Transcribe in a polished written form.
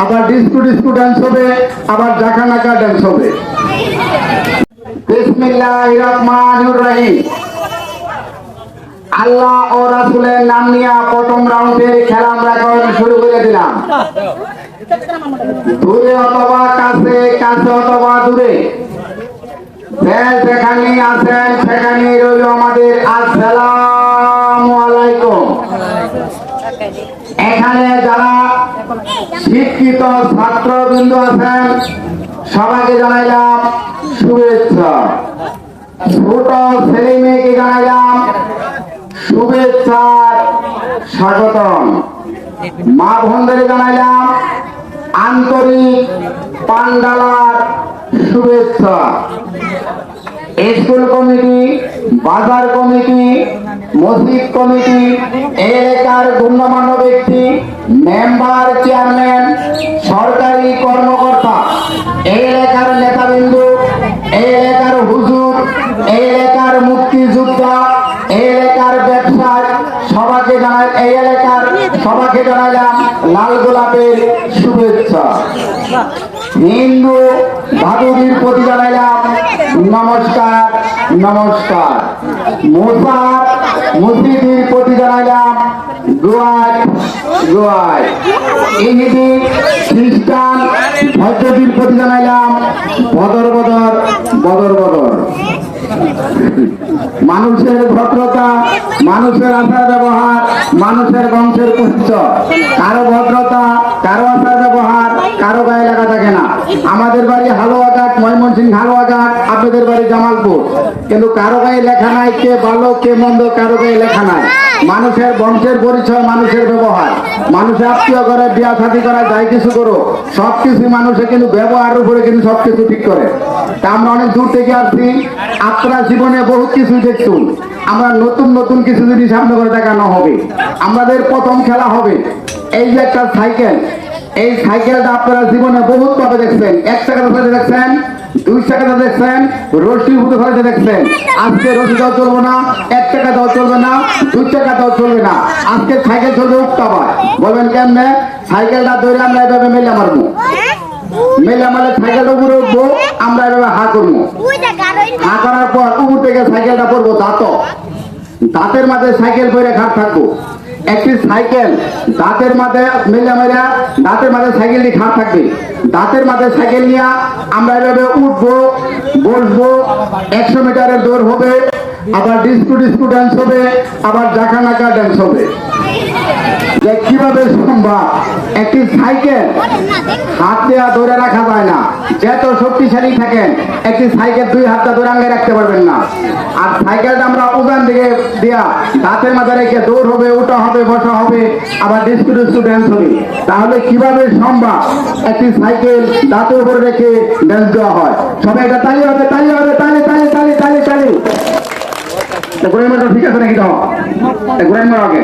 আবার disco disco dance হবে, আবার জাকা নাকা ডান্স হবে। বিসমিল্লাহির রহমানির রহিম। আল্লাহ ও রাসূলের নাম নিয়ে প্রথম রাউন্ডের খেলা আমরা এখন শুরু করে দিলাম। দূরে অথবা কাছে, কাছে অথবা দূরে, যেখানে আছেন সেখানে রইল আমাদের আসসালামু আলাইকুম। এখানে যারা শিক্ষিত ছাত্রবৃন্দ আছেন সবাইকে জানাইলাম শুভেচ্ছা। ছোট ছেলে মেয়েকে জানাইলাম শুভেচ্ছার স্বাগতম। মা বোনদের জানাইলাম আন্তরিক পান্ডালার শুভেচ্ছা। স্কুল কমিটি, বাজার কমিটি, মসজিদ কমিটি, এলাকার গণ্যমান্য ব্যক্তি, মেম্বার, চেয়ারম্যান, সরকারি কর্মকর্তা, এলাকার নেতাবিন্দু, এলাকার হুজুর, এলাকার মুক্তিযোদ্ধা, এলাকার ব্যবসায়ী সবাইকে জানাই, এই এলাকার সবাইকে জানাইলাম লাল গোলাপের শুভেচ্ছা। হিন্দু ভাদুরীর প্রতি জানাইলাম নমস্কার নমস্কার। মসজিদের প্রতি জানাইলাম দোয়াই দোয়াই। ইহুদি খ্রিস্টান ভদ্রদের প্রতি জানাইলাম বদর বদর বদর বদর। মানুষের ভদ্রতা, মানুষের আচার ব্যবহার, মানুষের বংশের পরিচয়। কারো ভদ্রতা, কারো আচার ব্যবহার, কারো গায়ে লাগা থাকে না। আমাদের বাড়ি হালুয়াঘাট, ময়মনসিংহ হালুয়াঘাট, আপনাদের বাড়ি জামালপুর, কিন্তু কারো গায়ে লেখা নাই কে ভালো কে মন্দ, কারো গায়ে লেখা নাই। মানুষের বংশের পরিচয়, মানুষের ব্যবহার। মানুষে আত্মীয় করে, বিয়া শাদী করা, যাই কিছু করো, সবকিছু মানুষে কিন্তু ব্যবহারের উপরে কিন্তু সবকিছু ঠিক করে। তা আমরা অনেক দূর থেকে আসছি, আপনারা জীবনে বহুত কিছু দেখছুন। আমরা নতুন নতুন কিছু জিনিস সামনে করে দেখানো হবে। আমাদের প্রথম খেলা হবে এই যে একটা সাইকেল। এই সাইকেলটা আপনারা জীবনে বহুত ভাবে দেখছেন। 1 টাকার সাথে দেখছেন, 2 টাকা দেখছেন, রশি উঠে ফেলতে দেখছেন। আজকে রশি দাও চলবে না, 1 টাকা দাও চলবে না, 2 টাকা দাও চলবে না। আজকে সাইকেল চলবে উক্তাবার। বলবেন কেমনে? সাইকেলটা ধরে আমরা এভাবে মেলে মারবো, মেলে আমাদের সাইকেলটা উপরে উঠবো, আমরা এভাবে হা করবো। হা করার পর উপর থেকে সাইকেলটা পড়বো দাঁতের মাঝে সাইকেল পরে ঘাট থাকবো। একটি সাইকেল দাঁতের মাঝে মেলে মেলা, দাঁতের মাঝে সাইকেলটি ঘাট থাকবে। দাঁতের মাঝে সাইকেল নিয়ে আমরা এভাবে উঠবো, বসবো। 100 মিটারের দৌড় হবে, আবার ডিস্কো ডিস্কো ডান্স হবে, আবার জাকা নাকা ডান্স হবে। কিভাবে সম্ভব? একটি সাইকেল হাত দেওয়া ধরে রাখা যায় না। যত শক্তিশালী থাকেন একটি সাইকেল 2 হাতটা ধরে আঙ্গে রাখতে পারবেন না। আর সাইকেলটা আমরা উজান দিকে দেয়া দাঁতের মাঝে রেখে দৌড় হবে, উঠা হবে, বসা হবে, আবার ডিস্কো ডিস্কো ডান্স হবে। তাহলে কিভাবে সম্ভব একটি সাইকেল দাঁতের উপরে রেখে ডান্স দেওয়া হয়? সবাই এটা তালি হবে, তালি হবে, তালি তালি তালি তালি তালি। ঠিক আছে নাকি? তো ঘুরে আগে